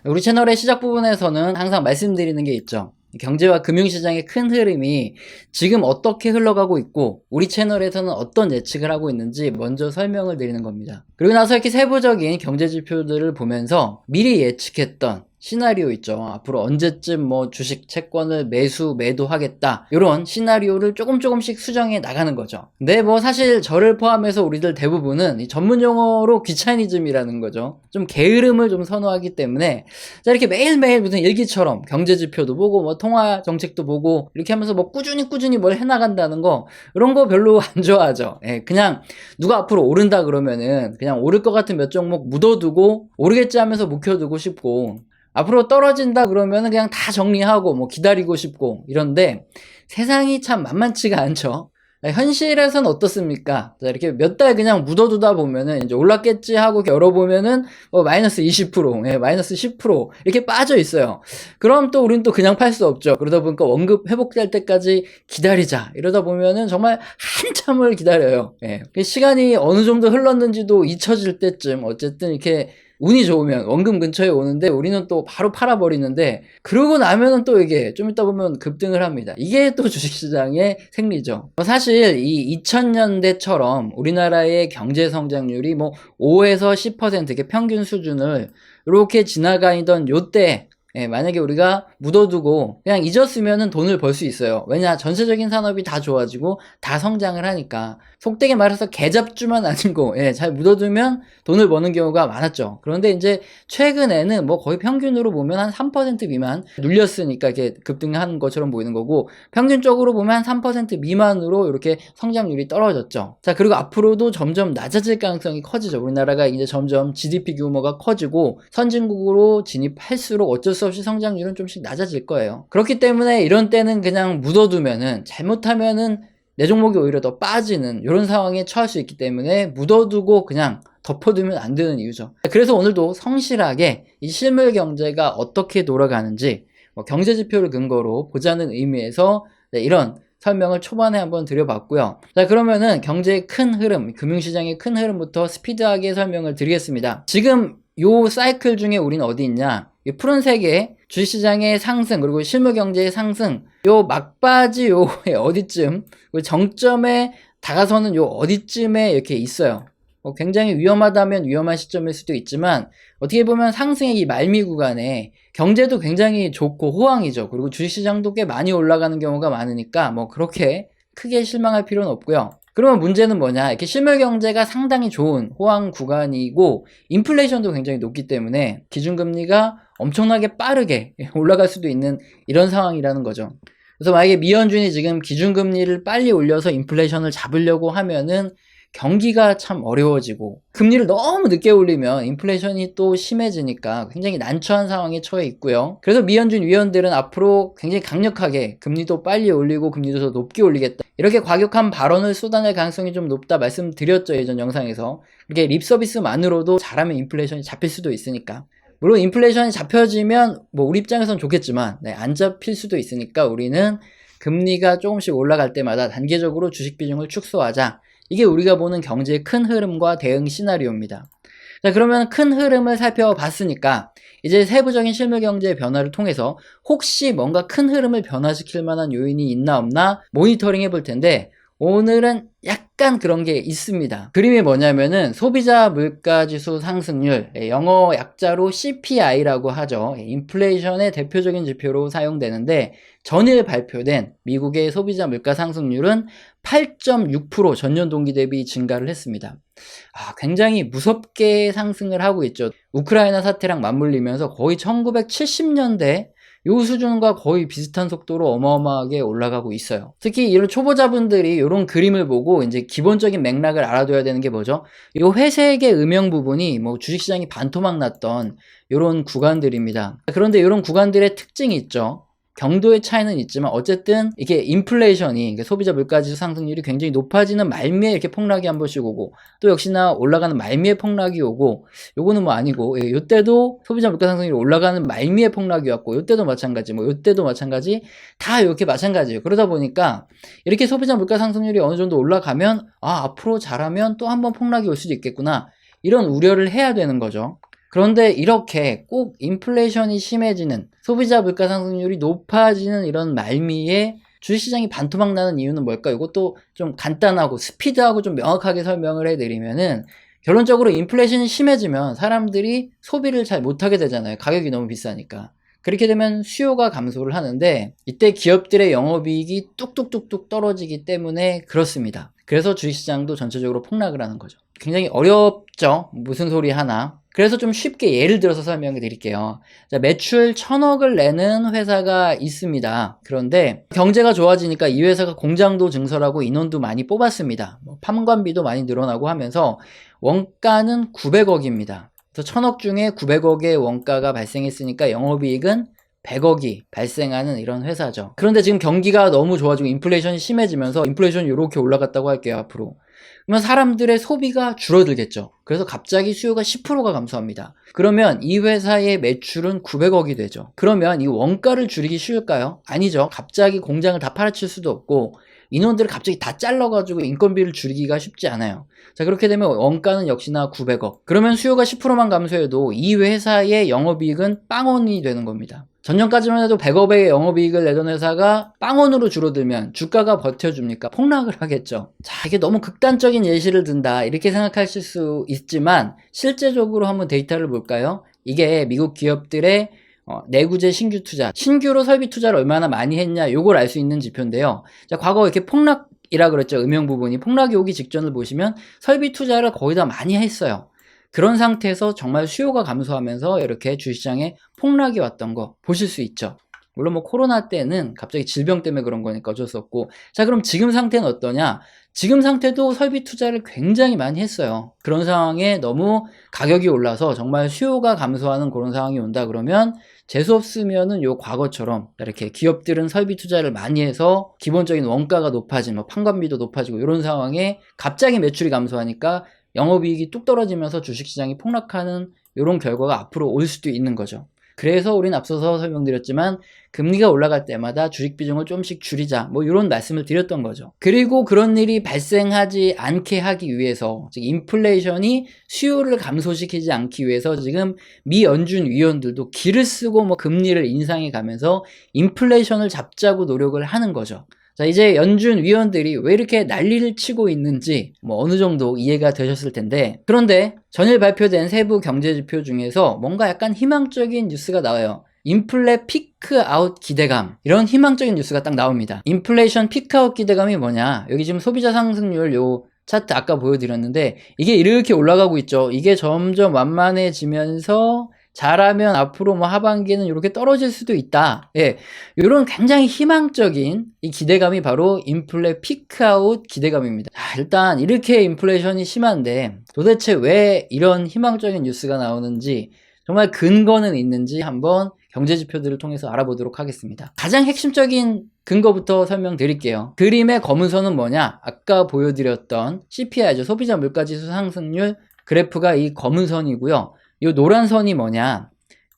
우리 채널의 시작 부분에서는 항상 말씀드리는 게 있죠. 경제와 금융시장의 큰 흐름이 지금 어떻게 흘러가고 있고 우리 채널에서는 어떤 예측을 하고 있는지 먼저 설명을 드리는 겁니다. 그리고 나서 이렇게 세부적인 경제 지표들을 보면서 미리 예측했던 시나리오 있죠. 앞으로 언제쯤 뭐 주식 채권을 매도하겠다, 이런 시나리오를 조금씩 수정해 나가는 거죠. 근데 뭐 사실 저를 포함해서 우리들 대부분은 이 전문 용어로 귀차니즘이라는 거죠. 좀 게으름을 좀 선호하기 때문에 자, 이렇게 매일매일 무슨 일기처럼 경제 지표도 보고 뭐 통화 정책도 보고 이렇게 하면서 뭐 꾸준히 뭘 해나간다는 거, 이런 거 별로 안 좋아하죠. 예, 그냥 누가 앞으로 오른다 그러면은 그냥 오를 것 같은 몇 종목 묻어두고 오르겠지 하면서 묵혀두고 싶고, 앞으로 떨어진다 그러면은 그냥 다 정리하고 뭐 기다리고 싶고 이런데, 세상이 참 만만치가 않죠. 현실에선 어떻습니까? 자, 이렇게 몇 달 그냥 묻어두다 보면은 이제 올랐겠지 하고 열어보면은 마이너스 20%, 마이너스 10% 이렇게 빠져 있어요. 그럼 또 우린 또 그냥 팔 수 없죠. 그러다 보니까 원급 회복될 때까지 기다리자, 이러다 보면은 정말 한참을 기다려요. 시간이 어느 정도 흘렀는지도 잊혀질 때쯤 어쨌든 이렇게 운이 좋으면 원금 근처에 오는데 우리는 또 바로 팔아버리는데, 그러고 나면은 또 이게 좀 이따 보면 급등을 합니다. 이게 또 주식시장의 생리죠. 사실 이 2000년대처럼 우리나라의 경제 성장률이 뭐 5에서 10% 이렇게 평균 수준을 이렇게 지나가던 요때, 만약에 우리가 묻어두고 그냥 잊었으면은 돈을 벌 수 있어요. 왜냐, 전체적인 산업이 다 좋아지고 다 성장을 하니까. 속되게 말해서 개잡주만 아니고 잘 묻어두면 돈을 버는 경우가 많았죠. 그런데 이제 최근에는 뭐 거의 평균으로 보면 한 3% 미만 눌렸으니까 이렇게 급등한 것처럼 보이는 거고, 평균적으로 보면 한 3% 미만으로 이렇게 성장률이 떨어졌죠. 자, 그리고 앞으로도 점점 낮아질 가능성이 커지죠. 우리나라가 이제 점점 GDP 규모가 커지고 선진국으로 진입할수록 어쩔 수 없이 성장률은 좀씩 낮아질 거예요. 그렇기 때문에 이런 때는 그냥 묻어두면은, 잘못하면은 내 종목이 오히려 더 빠지는 이런 상황에 처할 수 있기 때문에 묻어두고 그냥 덮어두면 안 되는 이유죠. 그래서 오늘도 성실하게 이 실물 경제가 어떻게 돌아가는지 경제 지표를 근거로 보자는 의미에서 이런 설명을 초반에 한번 드려봤고요. 자, 그러면은 경제의 큰 흐름, 금융시장의 큰 흐름부터 스피드하게 설명을 드리겠습니다. 지금 요 사이클 중에 우리는 어디 있냐? 이 푸른색의 주식시장의 상승, 그리고 실물경제의 상승, 요 막바지 요에 어디쯤, 정점에 다가서는 요 어디쯤에 이렇게 있어요. 굉장히 위험하다면 위험한 시점일 수도 있지만, 어떻게 보면 상승의 이 말미 구간에 경제도 굉장히 좋고 호황이죠. 그리고 주식시장도 꽤 많이 올라가는 경우가 많으니까 뭐 그렇게 크게 실망할 필요는 없고요. 그러면 문제는 뭐냐, 이렇게 실물 경제가 상당히 좋은 호황 구간이고 인플레이션도 굉장히 높기 때문에 기준금리가 엄청나게 빠르게 올라갈 수도 있는 이런 상황이라는 거죠. 그래서 만약에 미연준이 지금 기준금리를 빨리 올려서 인플레이션을 잡으려고 하면은 경기가 참 어려워지고, 금리를 너무 늦게 올리면 인플레이션이 또 심해지니까 굉장히 난처한 상황에 처해 있고요. 그래서 미연준 위원들은 앞으로 굉장히 강력하게 금리도 빨리 올리고 금리도 더 높게 올리겠다, 이렇게 과격한 발언을 쏟아낼 가능성이 좀 높다 말씀드렸죠, 예전 영상에서. 이렇게 립서비스만으로도 잘하면 인플레이션이 잡힐 수도 있으니까. 물론 인플레이션이 잡혀지면 뭐 우리 입장에서는 좋겠지만 안 잡힐 수도 있으니까 우리는 금리가 조금씩 올라갈 때마다 단계적으로 주식 비중을 축소하자, 이게 우리가 보는 경제의 큰 흐름과 대응 시나리오입니다. 자, 그러면 큰 흐름을 살펴봤으니까 이제 세부적인 실물 경제의 변화를 통해서 혹시 뭔가 큰 흐름을 변화시킬 만한 요인이 있나 없나 모니터링 해볼 텐데, 오늘은 약간 그런 게 있습니다. 그림이 뭐냐면은 소비자 물가지수 상승률, 영어 약자로 CPI라고 하죠. 인플레이션의 대표적인 지표로 사용되는데, 전일 발표된 미국의 소비자 물가 상승률은 8.6% 전년 동기 대비 증가를 했습니다. 굉장히 무섭게 상승을 하고 있죠. 우크라이나 사태랑 맞물리면서 거의 1970년대 요 수준과 거의 비슷한 속도로 어마어마하게 올라가고 있어요. 특히 이런 초보자분들이 이런 그림을 보고 이제 기본적인 맥락을 알아둬야 되는 게 뭐죠? 이 회색의 음영 부분이 뭐 주식시장이 반토막 났던 이런 구간들입니다. 그런데 이런 구간들의 특징이 있죠. 경도의 차이는 있지만 어쨌든 이게 인플레이션이, 그러니까 소비자 물가지수 상승률이 굉장히 높아지는 말미에 이렇게 폭락이 한 번씩 오고, 또 역시나 올라가는 말미에 폭락이 오고, 요거는 뭐 아니고, 요때도 소비자 물가 상승률이 올라가는 말미에 폭락이 왔고, 요때도 마찬가지, 뭐 요때도 마찬가지, 다 이렇게 마찬가지예요. 그러다 보니까 이렇게 소비자 물가 상승률이 어느 정도 올라가면 앞으로 잘하면 또 한 번 폭락이 올 수도 있겠구나, 이런 우려를 해야 되는 거죠. 그런데 이렇게 꼭 인플레이션이 심해지는, 소비자 물가 상승률이 높아지는 이런 말미에 주식시장이 반토막 나는 이유는 뭘까? 이것도 좀 간단하고 스피드하고 좀 명확하게 설명을 해드리면은, 결론적으로 인플레이션이 심해지면 사람들이 소비를 잘 못하게 되잖아요. 가격이 너무 비싸니까. 그렇게 되면 수요가 감소를 하는데, 이때 기업들의 영업이익이 뚝뚝뚝뚝 떨어지기 때문에 그렇습니다. 그래서 주식시장도 전체적으로 폭락을 하는 거죠. 굉장히 어렵죠? 무슨 소리 하나. 그래서 좀 쉽게 예를 들어서 설명해 드릴게요. 자, 매출 1000억을 내는 회사가 있습니다. 그런데 경제가 좋아지니까 이 회사가 공장도 증설하고 인원도 많이 뽑았습니다. 판관비도 많이 늘어나고 하면서 원가는 900억입니다. 그래서 1000억 중에 900억의 원가가 발생했으니까 영업이익은 100억이 발생하는 이런 회사죠. 그런데 지금 경기가 너무 좋아지고 인플레이션이 심해지면서, 인플레이션이 이렇게 올라갔다고 할게요, 앞으로. 그러면 사람들의 소비가 줄어들겠죠. 그래서 갑자기 수요가 10%가 감소합니다. 그러면 이 회사의 매출은 900억이 되죠. 그러면 이 원가를 줄이기 쉬울까요? 아니죠. 갑자기 공장을 다 팔아칠 수도 없고 인원들을 갑자기 다 잘라가지고 인건비를 줄이기가 쉽지 않아요. 자, 그렇게 되면 원가는 역시나 900억. 그러면 수요가 10%만 감소해도 이 회사의 영업이익은 빵원이 되는 겁니다. 전년까지만 해도 100억의 영업이익을 내던 회사가 빵원으로 줄어들면 주가가 버텨줍니까? 폭락을 하겠죠. 자, 이게 너무 극단적인 예시를 든다, 이렇게 생각하실 수 있지만 실제적으로 한번 데이터를 볼까요? 이게 미국 기업들의 내구재 신규 투자, 신규로 설비 투자를 얼마나 많이 했냐, 요걸 알 수 있는 지표인데요. 자, 과거 이렇게 폭락이라 그랬죠. 음영 부분이 폭락이 오기 직전을 보시면 설비 투자를 거의 다 많이 했어요. 그런 상태에서 정말 수요가 감소하면서 이렇게 주식시장에 폭락이 왔던 거 보실 수 있죠. 물론 뭐 코로나 때는 갑자기 질병 때문에 그런 거니까 어쩔 수 없고. 자, 그럼 지금 상태는 어떠냐? 지금 상태도 설비 투자를 굉장히 많이 했어요. 그런 상황에 너무 가격이 올라서 정말 수요가 감소하는 그런 상황이 온다 그러면, 재수 없으면은 요 과거처럼 이렇게 기업들은 설비 투자를 많이 해서 기본적인 원가가 높아지고 뭐 판관비도 높아지고 이런 상황에 갑자기 매출이 감소하니까 영업이익이 뚝 떨어지면서 주식시장이 폭락하는 이런 결과가 앞으로 올 수도 있는 거죠. 그래서 우린 앞서서 설명드렸지만 금리가 올라갈 때마다 주식 비중을 좀씩 줄이자, 뭐 이런 말씀을 드렸던 거죠. 그리고 그런 일이 발생하지 않게 하기 위해서, 즉 인플레이션이 수요를 감소시키지 않기 위해서 지금 미 연준 위원들도 기를 쓰고 뭐 금리를 인상해 가면서 인플레이션을 잡자고 노력을 하는 거죠. 자, 이제 연준 위원들이 왜 이렇게 난리를 치고 있는지 뭐 어느 정도 이해가 되셨을 텐데, 그런데 전일 발표된 세부 경제지표 중에서 뭔가 약간 희망적인 뉴스가 나와요. 인플레 피크아웃 기대감, 이런 희망적인 뉴스가 딱 나옵니다. 인플레이션 피크아웃 기대감이 뭐냐, 여기 지금 소비자 상승률 요 차트 아까 보여드렸는데 이게 이렇게 올라가고 있죠. 이게 점점 완만해지면서 잘하면 앞으로 뭐 하반기에는 이렇게 떨어질 수도 있다. 예, 이런 굉장히 희망적인 이 기대감이 바로 인플레 피크아웃 기대감입니다. 자, 일단 이렇게 인플레이션이 심한데 도대체 왜 이런 희망적인 뉴스가 나오는지, 정말 근거는 있는지 한번 경제지표들을 통해서 알아보도록 하겠습니다. 가장 핵심적인 근거부터 설명드릴게요. 그림의 검은 선은 뭐냐? 아까 보여드렸던 CPI죠. 소비자 물가지수 상승률 그래프가 이 검은 선이고요. 이 노란 선이 뭐냐?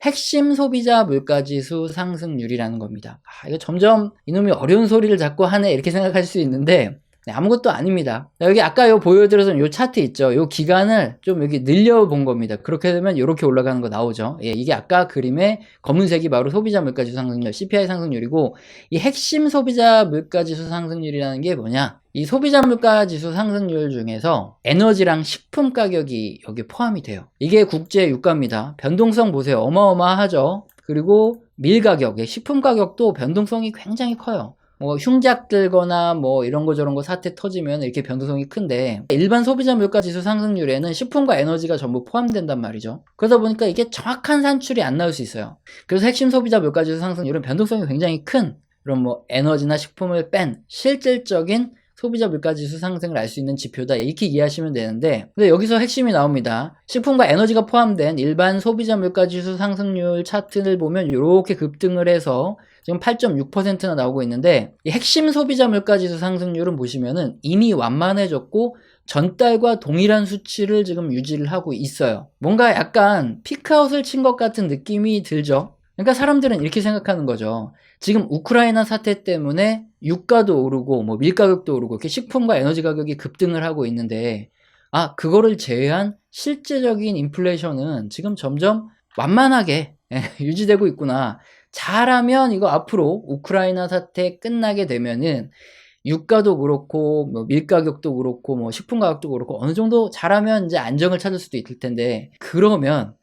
핵심 소비자 물가지수 상승률이라는 겁니다. 이거 점점 이놈이 어려운 소리를 자꾸 하네, 이렇게 생각할 수 있는데 아무것도 아닙니다. 여기 아까 요 보여드렸던 요 차트 있죠. 요 기간을 좀 여기 늘려본 겁니다. 그렇게 되면 이렇게 올라가는 거 나오죠. 예, 이게 아까 그림의 검은색이 바로 소비자 물가지수 상승률, CPI 상승률이고, 이 핵심 소비자 물가지수 상승률이라는 게 뭐냐? 이 소비자 물가지수 상승률 중에서 에너지랑 식품 가격이 여기 포함이 돼요. 이게 국제 유가입니다. 변동성 보세요. 어마어마하죠. 그리고 밀 가격, 식품 가격도 변동성이 굉장히 커요. 뭐 흉작 들거나 뭐 이런 거 저런 거 사태 터지면 이렇게 변동성이 큰데, 일반 소비자 물가 지수 상승률에는 식품과 에너지가 전부 포함된단 말이죠. 그러다 보니까 이게 정확한 산출이 안 나올 수 있어요. 그래서 핵심 소비자 물가 지수 상승률은 변동성이 굉장히 큰, 그런 뭐 에너지나 식품을 뺀 실질적인 소비자 물가지수 상승을 알 수 있는 지표다, 이렇게 이해하시면 되는데, 근데 여기서 핵심이 나옵니다. 식품과 에너지가 포함된 일반 소비자 물가지수 상승률 차트를 보면 이렇게 급등을 해서 지금 8.6%나 나오고 있는데, 이 핵심 소비자 물가지수 상승률은 보시면은 이미 완만해졌고 전달과 동일한 수치를 지금 유지를 하고 있어요. 뭔가 약간 피크아웃을 친 것 같은 느낌이 들죠. 그러니까 사람들은 이렇게 생각하는 거죠. 지금 우크라이나 사태 때문에 유가도 오르고 뭐 밀가격도 오르고 이렇게 식품과 에너지 가격이 급등을 하고 있는데, 그거를 제외한 실제적인 인플레이션은 지금 점점 완만하게 유지되고 있구나. 잘하면 이거 앞으로 우크라이나 사태 끝나게 되면은 유가도 그렇고 뭐 밀가격도 그렇고 뭐 식품 가격도 그렇고 어느 정도 잘하면 이제 안정을 찾을 수도 있을 텐데, 그러면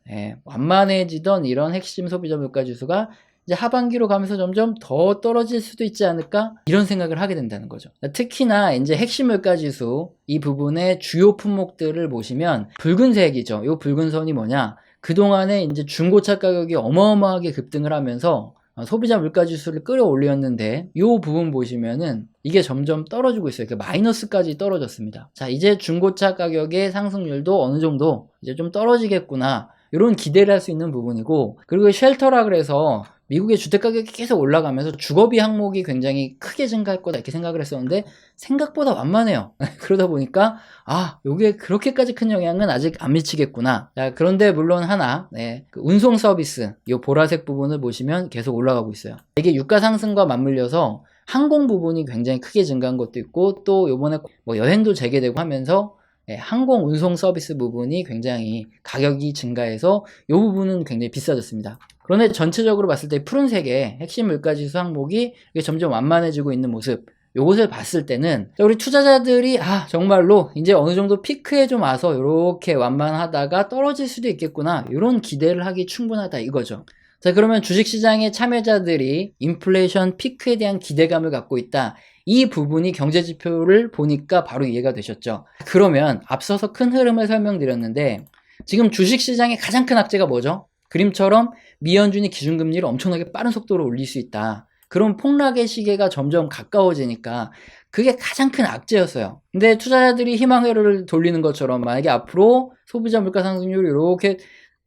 완만해지던 이런 핵심 소비자 물가 지수가 이제 하반기로 가면서 점점 더 떨어질 수도 있지 않을까, 이런 생각을 하게 된다는 거죠. 특히나 이제 핵심 물가 지수 이 부분의 주요 품목들을 보시면 붉은색이죠. 이 붉은 선이 뭐냐, 그동안에 이제 중고차 가격이 어마어마하게 급등을 하면서 소비자 물가 지수를 끌어올렸는데, 이 부분 보시면은 이게 점점 떨어지고 있어요. 마이너스까지 떨어졌습니다. 자, 이제 중고차 가격의 상승률도 어느 정도 이제 좀 떨어지겠구나, 이런 기대를 할 수 있는 부분이고, 그리고 쉘터라 그래서 미국의 주택 가격이 계속 올라가면서 주거비 항목이 굉장히 크게 증가할 거다 이렇게 생각을 했었는데 생각보다 완만해요. 그러다 보니까 요게 그렇게까지 큰 영향은 아직 안 미치겠구나. 자, 그런데 물론 하나, 그 운송 서비스 이 보라색 부분을 보시면 계속 올라가고 있어요. 이게 유가 상승과 맞물려서 항공 부분이 굉장히 크게 증가한 것도 있고, 또 요번에 뭐 여행도 재개되고 하면서 항공 운송 서비스 부분이 굉장히 가격이 증가해서 이 부분은 굉장히 비싸졌습니다. 그런데 전체적으로 봤을 때 푸른색의 핵심 물가지수 항목이 점점 완만해지고 있는 모습, 요것을 봤을 때는 우리 투자자들이 정말로 이제 어느 정도 피크에 좀 와서 이렇게 완만하다가 떨어질 수도 있겠구나, 이런 기대를 하기 충분하다 이거죠. 자, 그러면 주식시장의 참여자들이 인플레이션 피크에 대한 기대감을 갖고 있다, 이 부분이 경제지표를 보니까 바로 이해가 되셨죠. 그러면 앞서서 큰 흐름을 설명드렸는데 지금 주식시장의 가장 큰 악재가 뭐죠? 그림처럼 미연준이 기준금리를 엄청나게 빠른 속도로 올릴 수 있다. 그럼 폭락의 시계가 점점 가까워지니까 그게 가장 큰 악재였어요. 근데 투자자들이 희망회로를 돌리는 것처럼 만약에 앞으로 소비자 물가 상승률이 이렇게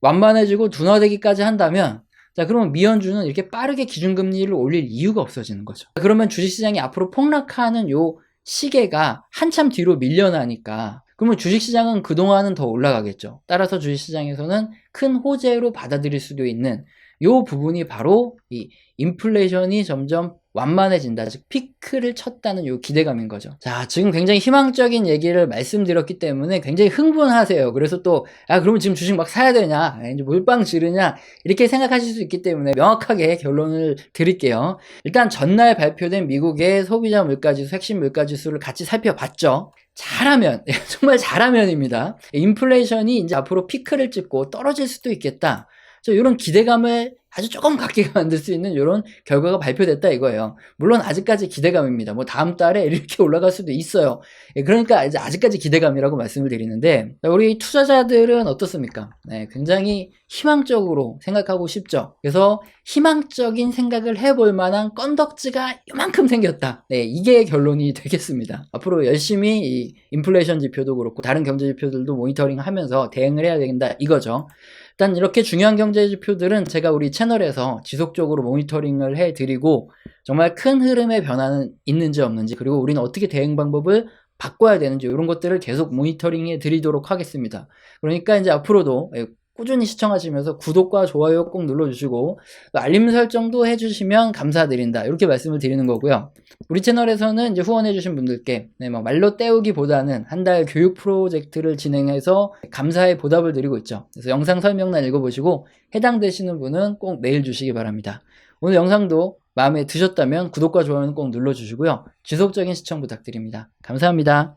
완만해지고 둔화되기까지 한다면, 자, 그러면 미연준은 이렇게 빠르게 기준금리를 올릴 이유가 없어지는 거죠. 그러면 주식시장이 앞으로 폭락하는 요 시계가 한참 뒤로 밀려나니까, 그러면 주식시장은 그동안은 더 올라가겠죠. 따라서 주식시장에서는 큰 호재로 받아들일 수도 있는 요 부분이 바로 이 인플레이션이 점점 완만해진다, 즉 피크를 쳤다는 요 기대감인 거죠. 자, 지금 굉장히 희망적인 얘기를 말씀드렸기 때문에 굉장히 흥분하세요. 그래서 또 그러면 지금 주식 막 사야 되냐, 이제 몰빵 지르냐, 이렇게 생각하실 수 있기 때문에 명확하게 결론을 드릴게요. 일단 전날 발표된 미국의 소비자 물가지수, 핵심 물가지수를 같이 살펴봤죠. 잘하면, 정말 잘하면입니다. 인플레이션이 이제 앞으로 피크를 찍고 떨어질 수도 있겠다, 이런 기대감을 아주 조금 갖게 만들 수 있는 이런 결과가 발표됐다 이거예요. 물론 아직까지 기대감입니다. 뭐 다음 달에 이렇게 올라갈 수도 있어요. 그러니까 이제 아직까지 기대감이라고 말씀을 드리는데, 우리 투자자들은 어떻습니까? 굉장히 희망적으로 생각하고 싶죠. 그래서 희망적인 생각을 해볼 만한 건덕지가 이만큼 생겼다. 이게 결론이 되겠습니다. 앞으로 열심히 이 인플레이션 지표도 그렇고 다른 경제 지표들도 모니터링하면서 대응을 해야 된다 이거죠. 일단 이렇게 중요한 경제 지표들은 제가 우리 채널에서 지속적으로 모니터링을 해드리고, 정말 큰 흐름의 변화는 있는지 없는지, 그리고 우리는 어떻게 대응 방법을 바꿔야 되는지, 이런 것들을 계속 모니터링해 드리도록 하겠습니다. 그러니까 이제 앞으로도 꾸준히 시청하시면서 구독과 좋아요 꼭 눌러주시고 알림 설정도 해주시면 감사드린다, 이렇게 말씀을 드리는 거고요. 우리 채널에서는 이제 후원해주신 분들께 말로 때우기보다는 한 달 교육 프로젝트를 진행해서 감사의 보답을 드리고 있죠. 그래서 영상 설명란 읽어보시고 해당되시는 분은 꼭 메일 주시기 바랍니다. 오늘 영상도 마음에 드셨다면 구독과 좋아요는 꼭 눌러주시고요. 지속적인 시청 부탁드립니다. 감사합니다.